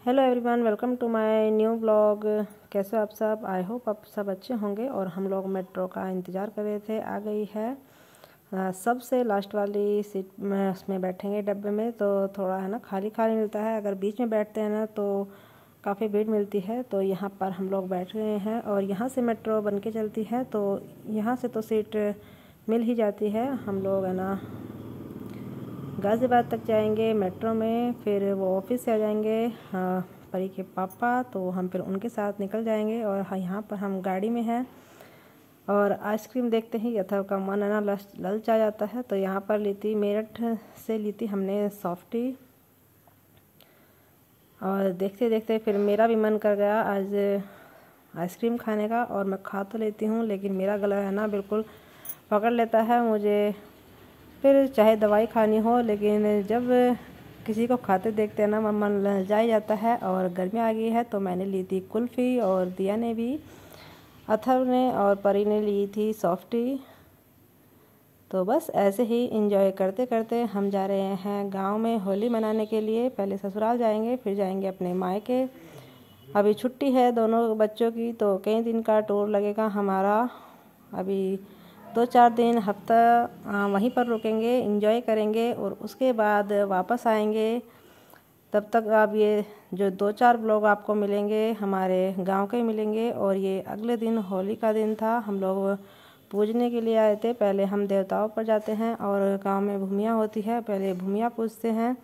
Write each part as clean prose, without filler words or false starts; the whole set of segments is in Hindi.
Hello everyone, welcome to my new blog. कैसे हो आप सब? आई होप आप सब अच्छे होंगे। और हम लोग मेट्रो का इंतज़ार कर रहे थे, आ गई है। सबसे लास्ट वाली सीट में उसमें बैठेंगे डब्बे में, तो थोड़ा है ना खाली खाली मिलता है। अगर बीच में बैठते हैं ना तो काफ़ी भीड़ मिलती है। तो यहाँ पर हम लोग बैठ गए हैं और यहाँ से मेट्रो बन के चलती है, तो यहाँ से तो सीट मिल ही जाती है। हम लोग है ना गाज़ियाबाद तक जाएंगे मेट्रो में, फिर वो ऑफिस से आ जाएंगे परी के पापा, तो हम फिर उनके साथ निकल जाएंगे। और यहाँ पर हम गाड़ी में हैं और आइसक्रीम देखते ही अथर्व का मन है ना ललच आ जाता है। तो यहाँ पर ली थी, मेरठ से ली थी हमने सॉफ्टी। और देखते देखते फिर मेरा भी मन कर गया आज आइसक्रीम खाने का, और मैं खा तो लेती हूँ लेकिन मेरा गला है ना बिल्कुल पकड़ लेता है मुझे। फिर चाहे दवाई खानी हो, लेकिन जब किसी को खाते देखते हैं ना मन ललचा जाता है। और गर्मी आ गई है तो मैंने ली थी कुल्फ़ी, और दिया ने भी, अथर्व ने और परी ने ली थी सॉफ्टी। तो बस ऐसे ही एंजॉय करते करते हम जा रहे हैं गांव में होली मनाने के लिए। पहले ससुराल जाएंगे, फिर जाएंगे अपने मायके। अभी छुट्टी है दोनों बच्चों की, तो कई दिन का टूर लगेगा हमारा। अभी 2-4 दिन हफ्ता वहीं पर रुकेंगे, एंजॉय करेंगे और उसके बाद वापस आएंगे। तब तक आप ये जो 2-4 ब्लॉग आपको मिलेंगे हमारे गांव के मिलेंगे। और ये अगले दिन होली का दिन था, हम लोग पूजने के लिए आए थे। पहले हम देवताओं पर जाते हैं और गांव में भूमिया होती है, पहले भूमिया पूजते हैं,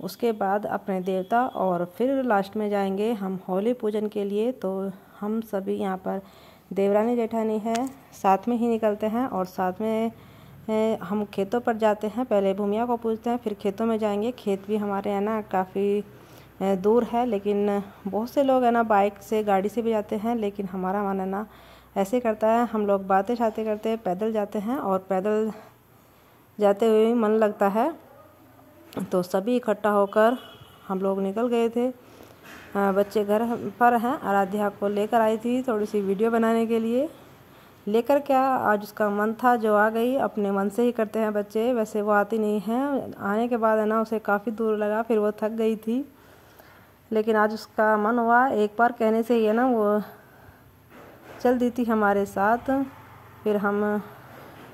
उसके बाद अपने देवता, और फिर लास्ट में जाएंगे हम होली पूजन के लिए। तो हम सभी यहाँ पर देवरानी जेठानी है, साथ में ही निकलते हैं और साथ में हम खेतों पर जाते हैं। पहले भूमिया को पूजते हैं, फिर खेतों में जाएंगे। खेत भी हमारे है ना काफ़ी दूर है, लेकिन बहुत से लोग है ना बाइक से गाड़ी से भी जाते हैं, लेकिन हमारा मन है ना ऐसे करता है। हम लोग बातें शातें करते पैदल जाते हैं, और पैदल जाते हुए मन लगता है। तो सभी इकट्ठा होकर हम लोग निकल गए थे। बच्चे घर पर हैं, आराध्या को लेकर आई थी थोड़ी सी वीडियो बनाने के लिए। लेकर क्या, आज उसका मन था जो आ गई। अपने मन से ही करते हैं बच्चे, वैसे वो आती नहीं है। आने के बाद है ना उसे काफ़ी दूर लगा, फिर वो थक गई थी, लेकिन आज उसका मन हुआ। एक बार कहने से ही है ना वो चल दी थी हमारे साथ। फिर हम,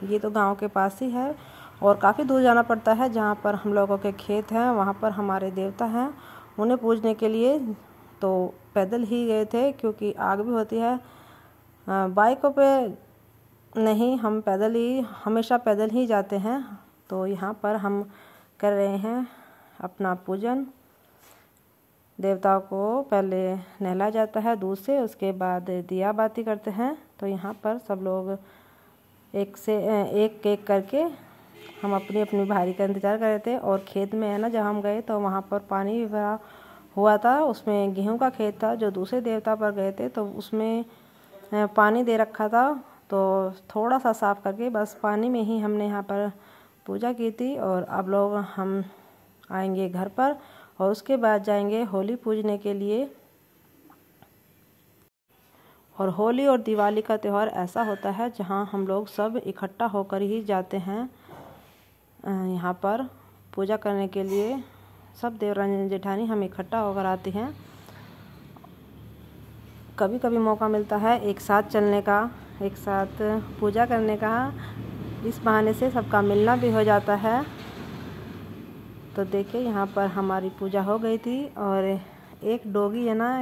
ये तो गांव के पास ही है और काफ़ी दूर जाना पड़ता है। जहाँ पर हम लोगों के खेत हैं वहाँ पर हमारे देवता हैं, उन्हें पूजने के लिए तो पैदल ही गए थे, क्योंकि आग भी होती है। बाइकों पे नहीं, हम पैदल ही, हमेशा पैदल ही जाते हैं। तो यहाँ पर हम कर रहे हैं अपना पूजन। देवताओं को पहले नहला जाता है दूध से, उसके बाद दिया बाती करते हैं। तो यहाँ पर सब लोग एक से एक करके हम अपनी अपनी भारी का इंतज़ार कर रहे थे। और खेत में है ना जब हम गए तो वहाँ पर पानी भी भरा हुआ था। उसमें गेहूं का खेत था जो दूसरे देवता पर गए थे, तो उसमें पानी दे रखा था। तो थोड़ा सा साफ़ करके बस पानी में ही हमने यहाँ पर पूजा की थी। और अब लोग हम आएंगे घर पर और उसके बाद जाएंगे होली पूजने के लिए। और होली और दिवाली का त्यौहार ऐसा होता है जहाँ हम लोग सब इकट्ठा होकर ही जाते हैं यहाँ पर पूजा करने के लिए। सब देवरानी जेठानी हम इकट्ठा होकर आती हैं। कभी कभी मौका मिलता है एक साथ चलने का, एक साथ पूजा करने का। इस बहाने से सबका मिलना भी हो जाता है। तो देखिए यहाँ पर हमारी पूजा हो गई थी, और एक डॉगी है ना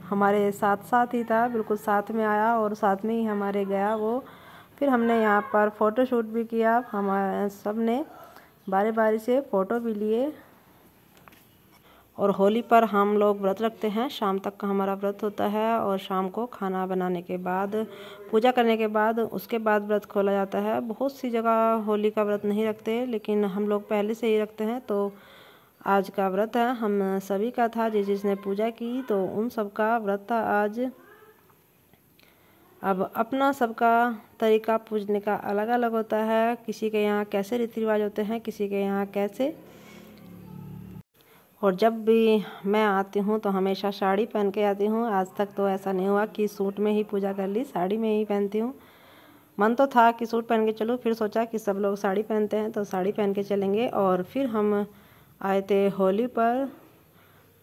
हमारे साथ साथ ही था, बिल्कुल साथ में आया और साथ में ही हमारे गया वो। फिर हमने यहाँ पर फ़ोटो शूट भी किया, हमारे सब ने बारी बारी से फ़ोटो भी लिए। और होली पर हम लोग व्रत रखते हैं, शाम तक का हमारा व्रत होता है। और शाम को खाना बनाने के बाद, पूजा करने के बाद, उसके बाद व्रत खोला जाता है। बहुत सी जगह होली का व्रत नहीं रखते, लेकिन हम लोग पहले से ही रखते हैं। तो आज का व्रत है, हम सभी का था, जिसने पूजा की तो उन सब का व्रत था आज। अब अपना सबका तरीका पूजने का अलग अलग होता है। किसी के यहाँ कैसे रीति रिवाज होते हैं, किसी के यहाँ कैसे। और जब भी मैं आती हूँ तो हमेशा साड़ी पहन के आती हूँ। आज तक तो ऐसा नहीं हुआ कि सूट में ही पूजा कर ली, साड़ी में ही पहनती हूँ। मन तो था कि सूट पहन के चलूँ, फिर सोचा कि सब लोग साड़ी पहनते हैं तो साड़ी पहन के चलेंगे। और फिर हम आए थे होली पर,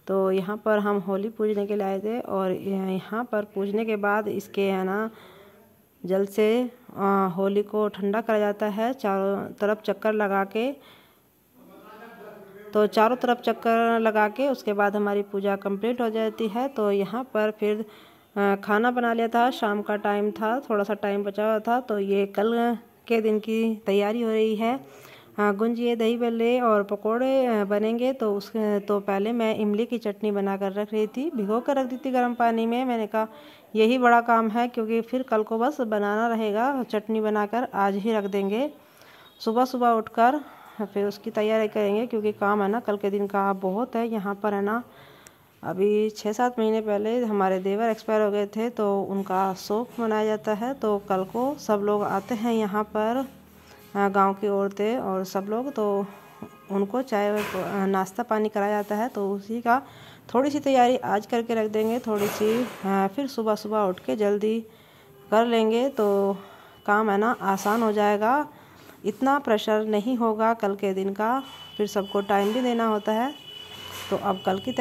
तो यहाँ पर हम होली पूजने के लिए आए थे और यहाँ पर पूजने के बाद इसके है ना जल से होली को ठंडा करा जाता है चारों तरफ चक्कर लगा के। तो चारों तरफ चक्कर लगा के उसके बाद हमारी पूजा कंप्लीट हो जाती है। तो यहाँ पर फिर खाना बना लिया था, शाम का टाइम था, थोड़ा सा टाइम बचा हुआ था। तो ये कल के दिन की तैयारी हो रही है। गुंजिये, दही बल्ले और पकोड़े बनेंगे। तो पहले मैं इमली की चटनी बना कर रख रही थी, भिगो कर रख दी थी गर्म पानी में। मैंने कहा यही बड़ा काम है क्योंकि फिर कल को बस बनाना रहेगा। चटनी बनाकर आज ही रख देंगे, सुबह सुबह उठकर फिर उसकी तैयारी करेंगे क्योंकि काम है ना कल के दिन का बहुत है। यहाँ पर है ना अभी 6-7 महीने पहले हमारे देवर एक्सपायर हो गए थे, तो उनका शोक मनाया जाता है। तो कल को सब लोग आते हैं यहाँ पर, गांव की औरतें और सब लोग, तो उनको चाय नाश्ता पानी कराया जाता है। तो उसी का थोड़ी सी तैयारी आज करके रख देंगे, थोड़ी सी फिर सुबह सुबह उठ के जल्दी कर लेंगे तो काम है ना आसान हो जाएगा। इतना प्रेशर नहीं होगा कल के दिन का, फिर सबको टाइम भी देना होता है। तो अब कल की